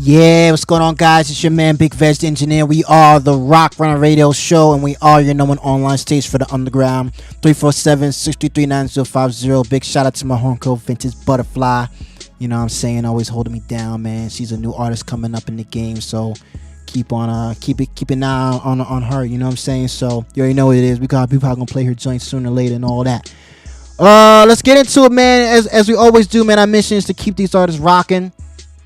Yeah, what's going on, guys? It's your man, Big Vegg the Engineer. We are the RocRunna Radio Show, and we are your number one online stage for the underground. 347-633-9050. Big shout out to my homegirl, Vintage Butterfly. You know what I'm saying? Always holding me down, man. She's a new artist coming up in the game, so keep an eye on her. You know what I'm saying? So you already know what it is. We got people gonna play her joint sooner or later and all that. Let's get into it, man. As we always do, man. Our mission is to keep these artists rocking.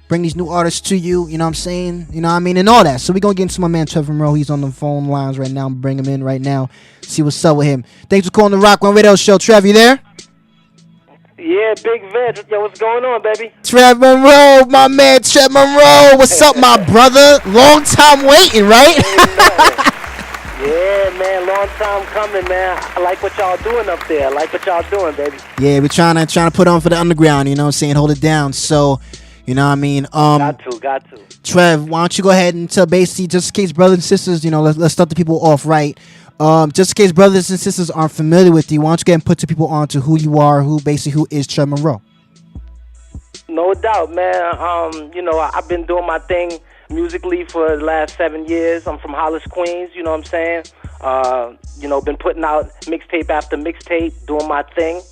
Bring these new artists to you, you know what I'm saying? You know what I mean? And all that. So we're going to get into my man, Trev Munroe. He's on the phone lines right now. Bring him in right now. See what's up with him. Thanks for calling the RocRunna Radio Show. Trev, you there? Yeah, Big Vegg. Yo, what's going on, baby? Trev Munroe, my man, Trev Munroe. What's up, my brother? Long time waiting, right? Yeah, man. Long time coming, man. I like what y'all doing up there. I like what y'all doing, baby. Yeah, we're trying to put on for the underground, you know what I'm saying? Hold it down. So... You know what I mean? Got to. Trev, why don't you go ahead and tell basically, just in case brothers and sisters, you know, let's start the people off right. Just in case brothers and sisters aren't familiar with you, why don't you go ahead and put the people on to who you are, who is Trev Munroe? No doubt, man. You know, I've been doing my thing musically for the last 7 years. I'm from Hollis, Queens, you know what I'm saying? You know, been putting out mixtape after mixtape, doing my thing.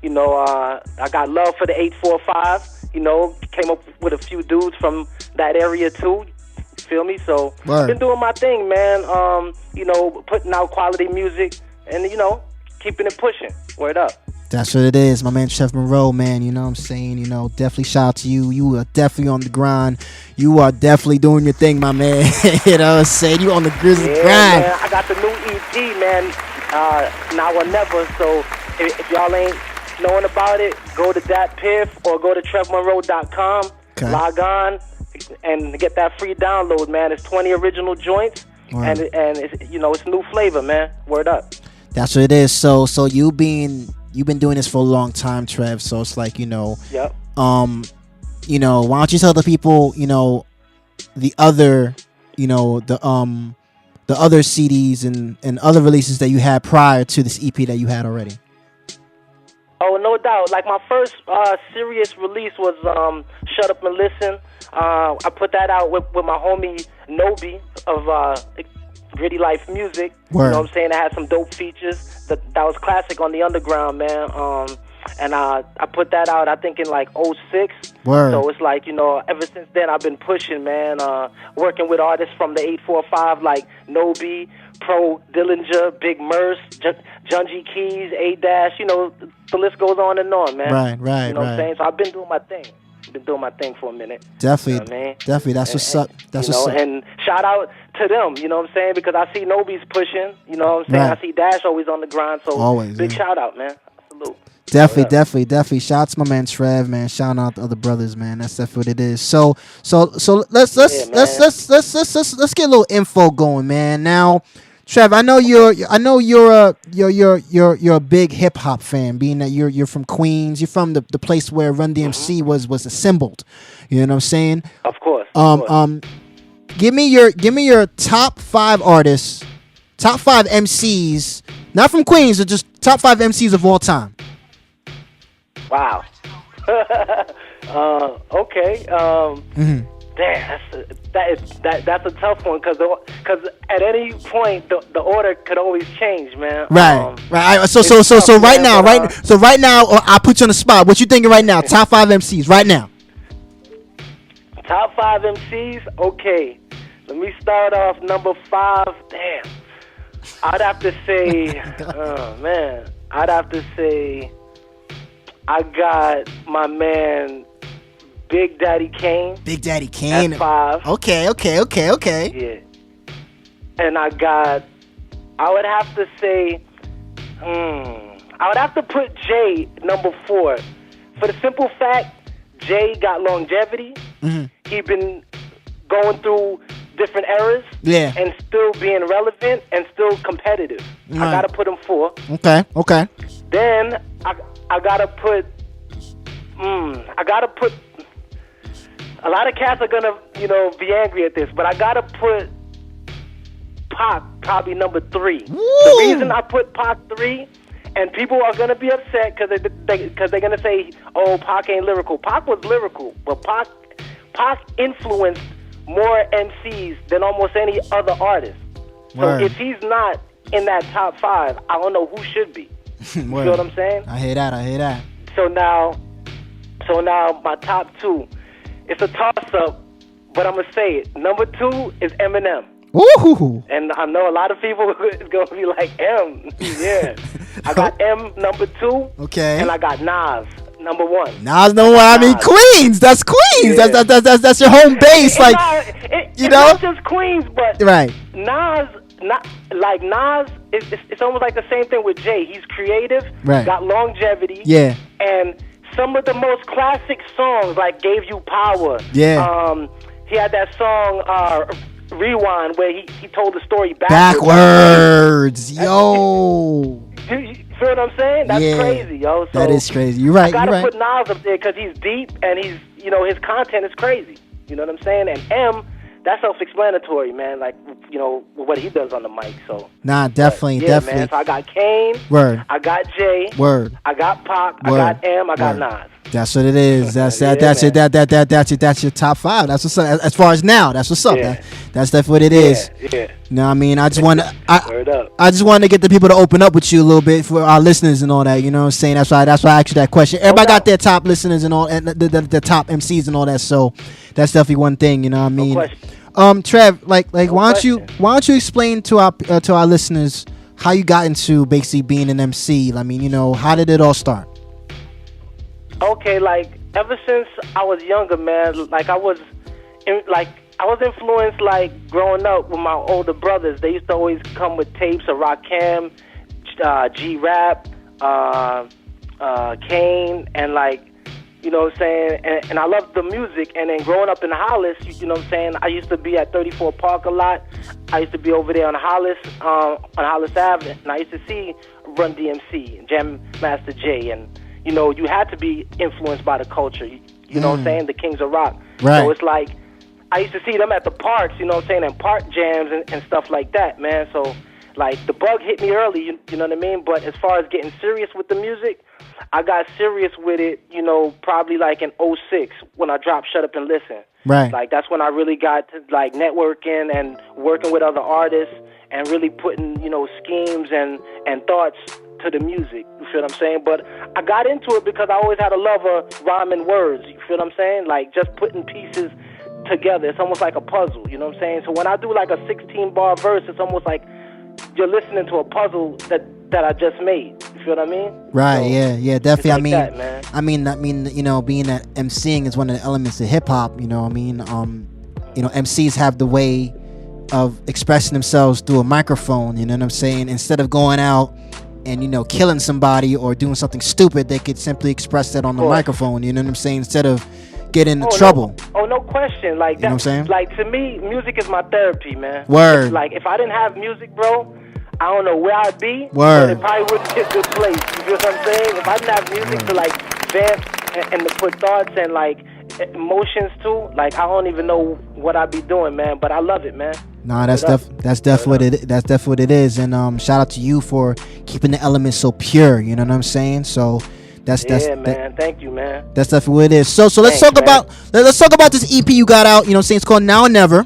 You know, I got love for the 845. You know, came up with a few dudes from that area too. You feel me? So I've been doing my thing, man. You know, putting out quality music and, you know, keeping it pushing. Word up. That's what it is, my man Trev Munroe, man. You know what I'm saying? You know, definitely shout out to you. You are definitely on the grind. You are definitely doing your thing, my man. You know what I'm saying? You on the grizzly grind. Man, I got the new EP, man. Now or never. So if y'all ain't knowing about it, go to DatPiff or go to TrevMunroe.com. Okay. Log on and get that free download, man. It's 20 original joints, and it's, you know, it's new flavor, man. Word up. That's what it is. So you've been doing this for a long time, Trev. So it's like, you know, yep. You know, why don't you tell the people, you know, the other, you know, the other CDs and other releases that you had prior to this EP that you had already. Oh, no doubt. Like, my first serious release was Shut Up and Listen. I put that out with my homie Nobi of Gritty Life Music. Word. You know what I'm saying? It had some dope features. That was classic on the underground, man. And I put that out, I think, in like 06. Word. So it's like, you know, ever since then I've been pushing, man. Working with artists from the 845 like Nobi, Pro Dillinger, Big Merce, Junji Keys, A-Dash, you know, the list goes on and on, man. Right. You know what I'm saying? So I've been doing my thing. Been doing my thing for a minute. Definitely. You know what I mean? Definitely. That's what's up. That's what's up. And shout out to them, you know what I'm saying? Because I see Nobi's pushing, you know what I'm saying? Right. I see Dash always on the grind, so always, big shout out, man. Salute. Definitely. Shout out to my man Trev, man. Shout out to other brothers, man. That's definitely what it is. So let's get a little info going, man. Now, Trev, I know you're a big hip hop fan, being that you're from Queens. You're from the place where Run DMC was assembled. You know what I'm saying? Of course. Give me your top 5 artists, top 5 MCs, not from Queens, but just top 5 MCs of all time. Wow. Okay. Damn, that's a tough one because at any point the order could always change, man. Right. So right now, I put you on the spot. What you thinking right now? Top 5 MCs right now. Top 5 MCs. Okay, let me start off number 5. Damn, I'd have to say, I'd have to say, I got my man Big Daddy Kane. At 5. Okay. Yeah. And I would have to say, I would have to put Jay number 4. For the simple fact, Jay got longevity. Mm-hmm. He been going through different eras. Yeah. And still being relevant and still competitive. Right. I gotta put him 4. Okay. Then I gotta put, a lot of cats are gonna, you know, be angry at this, but I gotta put Pac probably number 3. Woo! The reason I put Pac 3, and people are gonna be upset because they're gonna say, "Oh, Pac ain't lyrical." Pac was lyrical, but Pac influenced more MCs than almost any other artist. So Word. if he's not in that top 5, I don't know who should be. You feel what I'm saying? I hear that. So now my top 2, it's a toss-up, but I'm gonna say it. Number 2 is Eminem. Ooh. And I know a lot of people is gonna be like, M. Yeah. I got M number 2. Okay. And I got Nas number 1. Nas number 1. I mean, Queens. That's Queens. Yeah. That's your home base. Like, it's you know, not just Queens, but right. Nas, it's almost like the same thing with Jay. He's creative, right. Got longevity, yeah, and some of the most classic songs like "Gave You Power." Yeah. He had that song Rewind, where he told the story backwards. Yo. You feel what I'm saying? That's crazy, yo. So that is crazy. You're right. I gotta put Nas up there because he's deep and he's, his content is crazy. You know what I'm saying? And M, that's self-explanatory, man. Like, what he does on the mic. So nah, definitely. Man. So I got Kane. Word. I got Jay. Word. I got Pac. Word. I got M. I got Nas. That's what it is. That's your top 5. That's what's up. As far as now, that's what's up. Yeah. That's definitely what it is. Yeah. You know what I mean? I just want Word up. I just wanted to get the people to open up with you a little bit for our listeners and all that. You know what I'm saying? That's why I asked you that question. Everybody got their top listeners and all, and the top MCs and all that. So that's definitely one thing. You know what I mean? No question. Trev, why don't you explain to our listeners how you got into basically being an MC? I mean, how did it all start? Okay, ever since I was younger, man, I was influenced, growing up with my older brothers. They used to always come with tapes of Rakim, G-Rap, Kane, and you know what I'm saying? And I loved the music. And then growing up in Hollis, you know what I'm saying? I used to be at 34 Park a lot. I used to be over there on Hollis Ave, and I used to see Run DMC and Jam Master Jay, and you had to be influenced by the culture. You know what I'm saying? The Kings of Rock. Right. So it's I used to see them at the parks, you know what I'm saying, and park jams and stuff like that, man. So, the bug hit me early, you know what I mean? But as far as getting serious with the music, I got serious with it, probably in 06 when I dropped Shut Up and Listen. Right. That's when I really got to, networking and working with other artists and really putting, schemes and thoughts to the music. You feel what I'm saying? But I got into it because I always had a love of rhyming words. You feel what I'm saying? Just putting pieces together. It's almost like a puzzle. You know what I'm saying? So when I do a 16-bar verse, it's almost like you're listening to a puzzle that I just made. You feel what I mean? Right. So, yeah, definitely. I mean, being that MCing is one of the elements of hip hop. You know what I mean? MCs have the way of expressing themselves through a microphone. You know what I'm saying? Instead of going out and killing somebody or doing something stupid, they could simply express that on the microphone. You know what I'm saying? Instead of getting into trouble. No question. That, you know what I'm saying? To me, music is my therapy, man. Word. If I didn't have music, bro, I don't know where I'd be. Word. But it probably wouldn't hit this place. You feel what I'm saying? If I didn't have music to vamp and to put thoughts and emotions to, I don't even know what I'd be doing, man. But I love it, man. Nah, that's definitely what it is. And shout out to you for keeping the elements so pure. You know what I'm saying? So man. Thank you, man. That's definitely what it is. So let's talk about this EP you got out. You know what I'm saying? It's called Now or Never.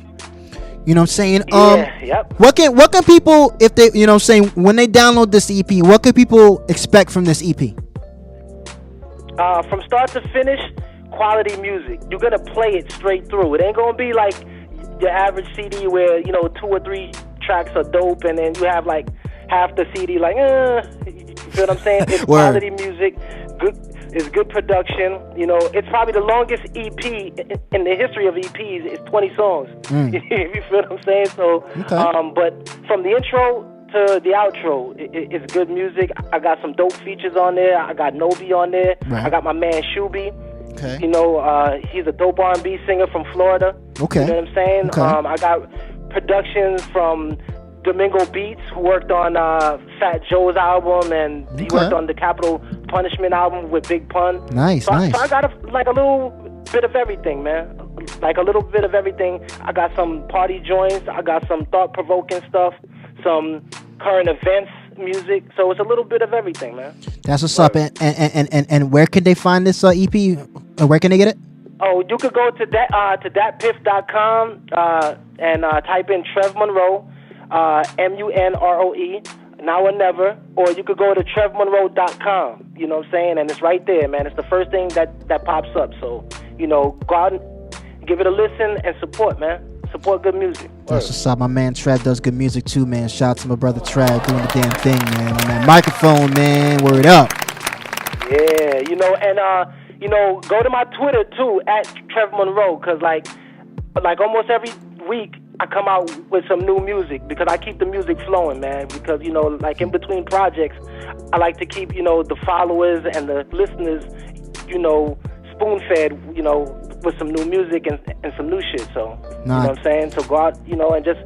You know what I'm saying? Yep. What can people, if they, you know what I'm saying, when they download this EP, what can people expect from this EP? From start to finish, quality music. You're gonna play it straight through. It ain't gonna be like your average CD where 2 or 3 tracks are dope and then you have half the CD you feel what I'm saying? It's quality music. It's good production. It's probably the longest EP in the history of EPs. It's 20 songs. You feel what I'm saying? So, okay. But from the intro to the outro, it's good music. I got some dope features on there. I got Nobi on there. Right. I got my man Shuby. Okay. He's a dope R&B singer from Florida. Okay. You know what I'm saying? Okay. I got productions from Domingo Beats, who worked on Fat Joe's album, and he worked on the Capital Punishment album with Big Pun. Nice. So I got a little bit of everything, man. A little bit of everything. I got some party joints. I got some thought-provoking stuff, some current events music. So it's a little bit of everything, man. That's what's up. And where can they find this EP? Where can they get it? Oh, you could go to thatpiff.com and type in Trev Munroe, Munroe, now or never, or you could go to trevmunroe.com, you know what I'm saying? And it's right there, man. It's the first thing that pops up. So, go out and give it a listen and support, man. Support good music. That's what's up. My man Trev does good music too, man. Shout out to my brother Trev doing the damn thing, man. On that microphone, man. Word up. Yeah, go to my Twitter too, at Trev Munroe, because like almost every week I come out with some new music because I keep the music flowing, man. Because, like in between projects, I like to keep, the followers and the listeners, spoon-fed, with some new music and some new shit. So, you know what I'm saying? So go out, and just,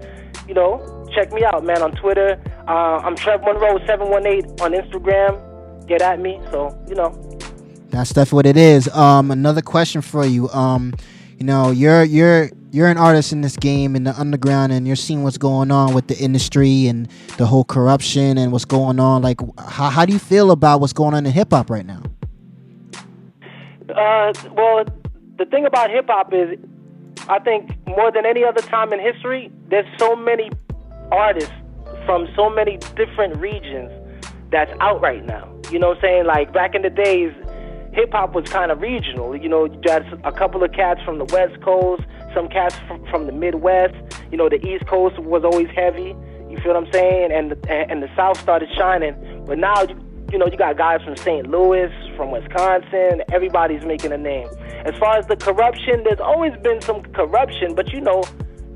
check me out, man, on Twitter. I'm Trev Munroe 718 on Instagram. Get at me. So, That's definitely what it is. Another question for you. You're an artist in this game, in the underground, and you're seeing what's going on with the industry and the whole corruption and what's going on. Like, how do you feel about what's going on in hip hop right now? Well, the thing about hip hop is, I think more than any other time in history, there's so many artists from so many different regions that's out right now. You know what I'm saying? Like back in the days, hip hop was kind of regional. You had a couple of cats from the West Coast, some cats from the Midwest. The East Coast was always heavy. You feel what I'm saying? And the South started shining. But now, you got guys from St. Louis, from Wisconsin. Everybody's making a name. As far as the corruption, there's always been some corruption, but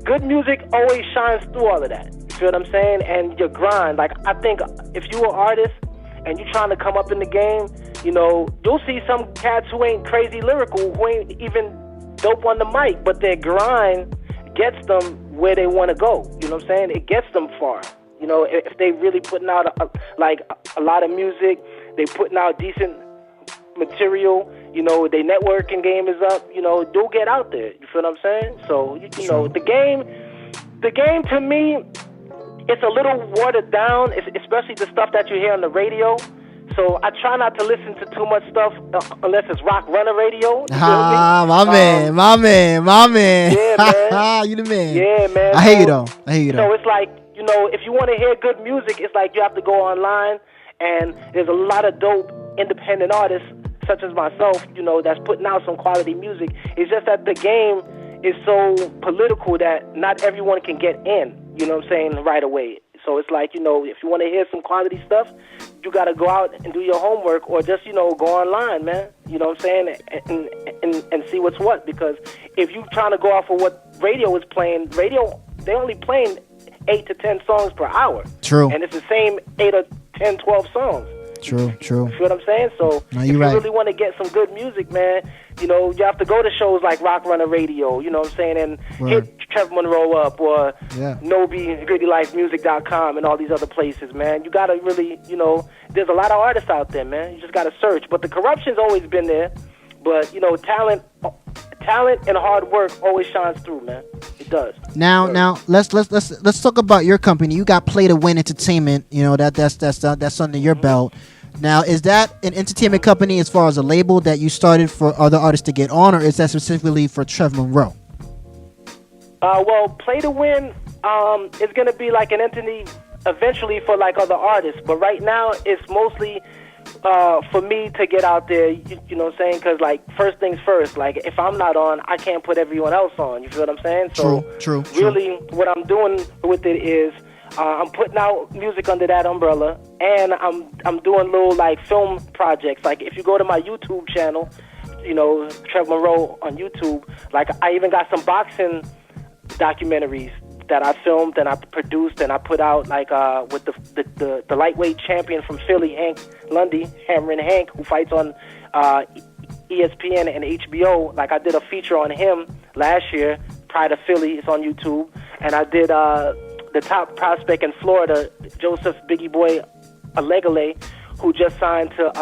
good music always shines through all of that. You feel what I'm saying? And your grind. Like, I think if you're an artist and you're trying to come up in the game, you'll see some cats who ain't crazy lyrical, who ain't even dope on the mic, but their grind gets them where they want to go. You know what I'm saying? It gets them far. If they really putting out a lot of music, they putting out decent material, their networking game is up, they'll get out there. You feel what I'm saying? So, the game to me, it's a little watered down, especially the stuff that you hear on the radio. So I try not to listen to too much stuff unless it's RocRunna radio. My man. Yeah, man. You the man. Yeah, man. I hear you though. So it's like, if you want to hear good music, it's like you have to go online, and there's a lot of dope independent artists, such as myself, that's putting out some quality music. It's just that the game is so political that not everyone can get in, right away. So it's like, if you want to hear some quality stuff, you got to go out and do your homework, or just, go online, man. You know what I'm saying? And see what's what. Because if you're trying to go off of what radio is playing, they only playing 8 to 10 songs per hour. True. And it's the same 8 or 10, 12 songs. True. You feel what I'm saying? So if you really want to get some good music, man, you have to go to shows like RocRunna Radio, you know what I'm saying, and hit Trev Munroe up, or Nobi, GrittyLifeMusic.com, and all these other places, man. You got to really, there's a lot of artists out there, man. You just got to search. But the corruption's always been there. But, talent and hard work always shines through, man. It does. Now, let's talk about your company. You got Play to Win Entertainment. That's under your belt. Now, is that an entertainment company as far as a label that you started for other artists to get on, or is that specifically for Trev Munroe? Well, Play to Win is going to be like an entity eventually for like other artists, but right now it's mostly for me to get out there, you know what I'm saying? Because, like, first things first, like, if I'm not on, I can't put everyone else on. You feel what I'm saying? So, True. Really, what I'm doing with it is I'm putting out music under that umbrella, and I'm doing little, like, film projects. Like, if you go to my YouTube channel, Trev Munroe on YouTube, like, I even got some boxing documentaries that I filmed and I produced and I put out, like, with the lightweight champion from Philly, Hank Lundy, Hammering Hank, who fights on ESPN and HBO. Like, I did a feature on him last year, prior to Philly. It's on YouTube. And I did the top prospect in Florida, Joseph Biggie Boy Alegale, who just signed to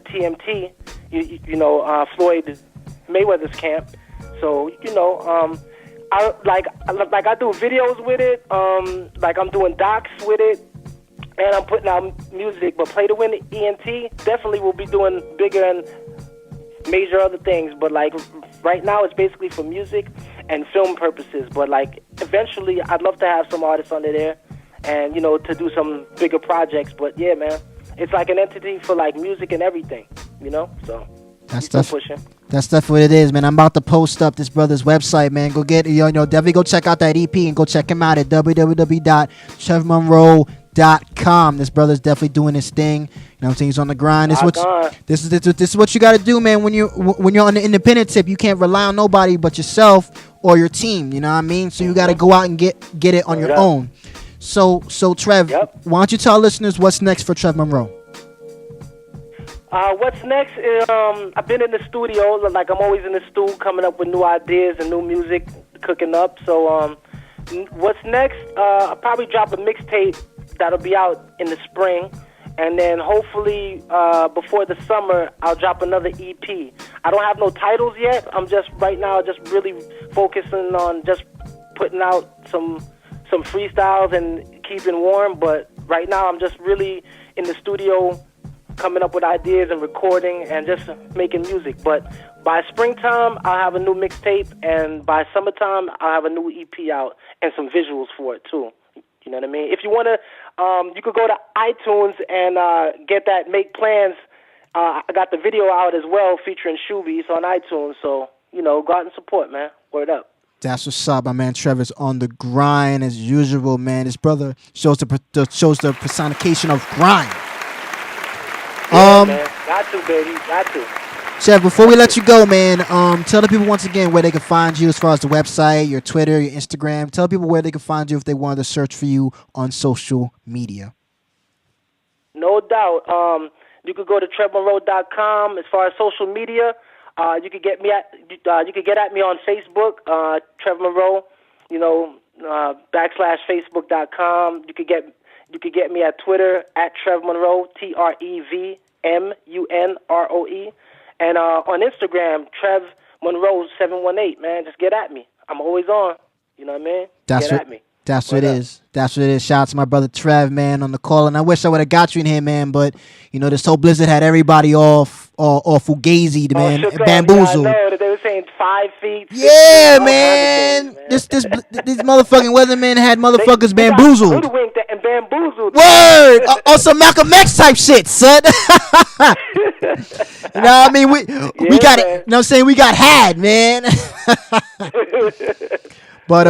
TMT, Floyd Mayweather's camp. So, I do videos with it, like I'm doing docs with it, and I'm putting out music. But Play to Win ENT definitely will be doing bigger and major other things. But like right now, it's basically for music and film purposes. But like eventually, I'd love to have some artists under there, and you know, to do some bigger projects. But yeah, man, it's like an entity for like music and everything. You know, so That's pushing. That's definitely what it is, man. I'm about to post up this brother's website, man. Go get, definitely go check out that EP and go check him out at www.trevmunroe.com. This brother's definitely doing his thing. You know what I'm saying? He's on the grind. This is what you got to do, man. When you're on the independent tip, you can't rely on nobody but yourself or your team. You know what I mean? So you got to go out and get it on your own. So Trev, why don't you tell listeners what's next for Trev Munroe? What's next is I've been in the studio, like I'm always in the studio coming up with new ideas and new music cooking up. So what's next? I'll probably drop a mixtape that'll be out in the spring, and then hopefully before the summer I'll drop another EP. I don't have no titles yet. I'm just right now just really focusing on just putting out some freestyles and keeping warm. But right now I'm just really in the studio, coming up with ideas and recording and just making music. But by springtime, I'll have a new mixtape, and by summertime, I'll have a new EP out and some visuals for it too. You know what I mean? If you want to, you could go to iTunes and get that Make Plans. I got the video out as well featuring Shuby. It's on iTunes, so, you know, go out and support, man. Word up. That's what's up. My man Trevor's on the grind as usual, man. His brother shows the personification of grind. Yeah, man. Got to, baby. Got to. Chef, before we let you go, man, tell the people once again where they can find you as far as the website, your Twitter, your Instagram. Tell people where they can find you if they wanted to search for you on social media. No doubt. You could go to TrevMunroe.com. As far as social media, you could get me at me on Facebook, Trev Munroe. You know, /Facebook.com. You could get me at Twitter at Trev Munroe, TrevMunroe, and on Instagram, Trev Munroe 718. Man, just get at me. I'm always on. You know what I mean? Get at me. That's what it is. That's what it is. Shout out to my brother Trev, man, on the call. And I wish I would have got you in here, man. But, you know, this whole blizzard had everybody all fugazi'd, man. Bamboozled. Yeah, I know. They were saying 5 feet. Yeah, man. These motherfucking weathermen had motherfuckers bamboozled. Hoodwinked and bamboozled. Word! On some Malcolm X type shit, son. You know what I mean? We got it. You know what I'm saying? We got had, man. But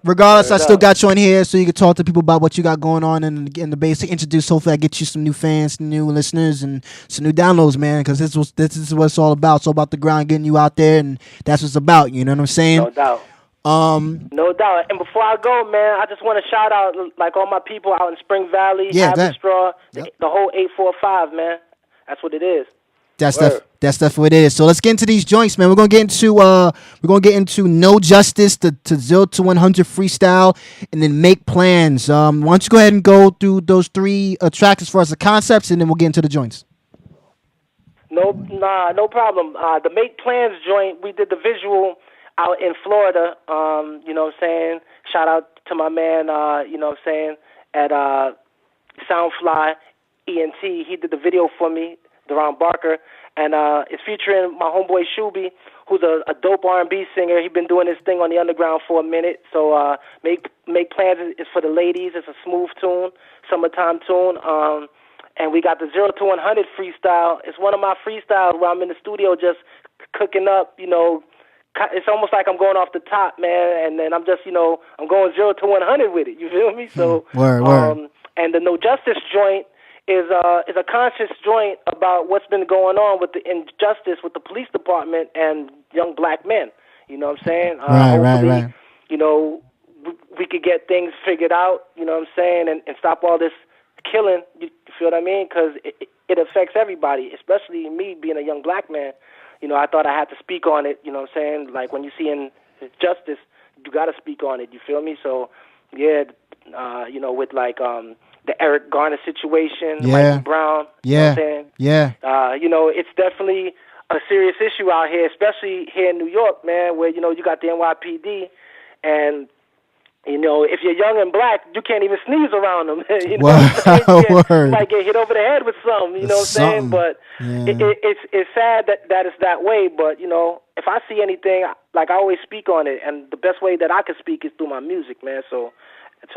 regardless, I still got you on here so you can talk to people about what you got going on and the basic introduce. Hopefully, I get you some new fans, new listeners, and some new downloads, man. Because this is what it's all about. It's all about the grind, getting you out there, and that's what it's about. You know what I'm saying? No doubt. No doubt. And before I go, man, I just want to shout out like all my people out in Spring Valley, Haverstraw, the whole 845, man. That's what it is. That's definitely what it is. So let's get into these joints, man. We're gonna get into No Justice, to 0 to 100 freestyle, and then Make Plans. Why don't you go ahead and go through those 3 tracks as far as the concepts, and then we'll get into the joints. No problem. The Make Plans joint, we did the visual out in Florida. You know what I'm saying? Shout out to my man, you know what I'm saying, at Soundfly ENT. He did the video for me, Deron Barker, and it's featuring my homeboy Shuby, who's a dope R&B singer. He's been doing his thing on the underground for a minute. So Make Plans is for the ladies. It's a smooth tune, summertime tune. And we got the 0 to 100 freestyle. It's one of my freestyles where I'm in the studio just cooking up, you know. It's almost like I'm going off the top, man, and then I'm just, you know, I'm going 0 to 100 with it. You feel me? So, word. And the No Justice joint is a conscious joint about what's been going on with the injustice with the police department and young black men. You know what I'm saying? Right. You know, we could get things figured out. You know what I'm saying, and stop all this killing. You feel what I mean? Because it affects everybody, especially me being a young black man. You know, I thought I had to speak on it. You know what I'm saying? Like when you see injustice, you got to speak on it. You feel me? So, yeah, you know, with like the Eric Garner situation, Michael Brown. You know what I'm saying? Yeah. You know, it's definitely a serious issue out here, especially here in New York, man, where, you know, you got the NYPD and You know, if you're young and black, you can't even sneeze around them. You know Word. what I'm saying? Word. You might get hit over the head with something, you know what I'm saying? But it's sad that it's that way. But, you know, if I see anything, like I always speak on it. And the best way that I can speak is through my music, man. So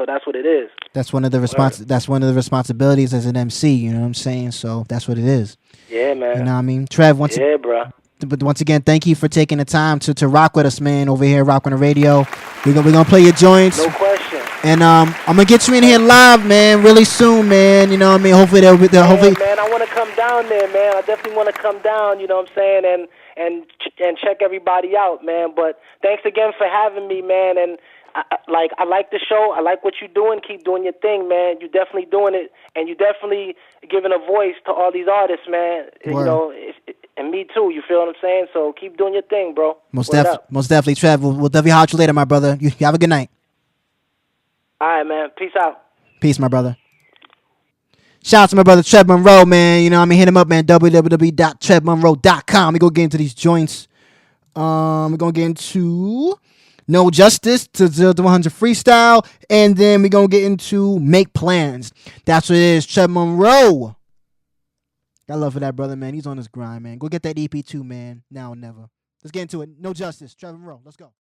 that's what it is. That's one of the That's one of the responsibilities as an MC. You know what I'm saying? So that's what it is. Yeah, man. You know what I mean, Trev? Bro. But once again, thank you for taking the time to rock with us, man. Over here, RocRunna Radio. We're gonna play your joints. No question. And I'm gonna get you in here live, man, really soon, man. You know what I mean? Hopefully they'll be there. Hopefully, man, I want to come down there, man. I definitely want to come down. You know what I'm saying? And check everybody out, man. But thanks again for having me, man. And I like the show. I like what you're doing. Keep doing your thing, man. You're definitely doing it, and you're definitely giving a voice to all these artists, man. Word. You know, and me too. You feel what I'm saying? So keep doing your thing, bro. Most definitely, Trev. We'll definitely holler at you later, my brother. You have a good night. All right, man. Peace out. Peace, my brother. Shout out to my brother Trev Munroe, man. You know what I mean? Hit him up, man. www.trevmunroe.com. We go get into these joints. We're going to get into No Justice to 0 to 100 Freestyle. And then we're going to get into Make Plans. That's what it is. Trev Munroe. Got love for that brother, man. He's on his grind, man. Go get that EP too, man. Now or never. Let's get into it. No Justice. Trev Munroe. Let's go.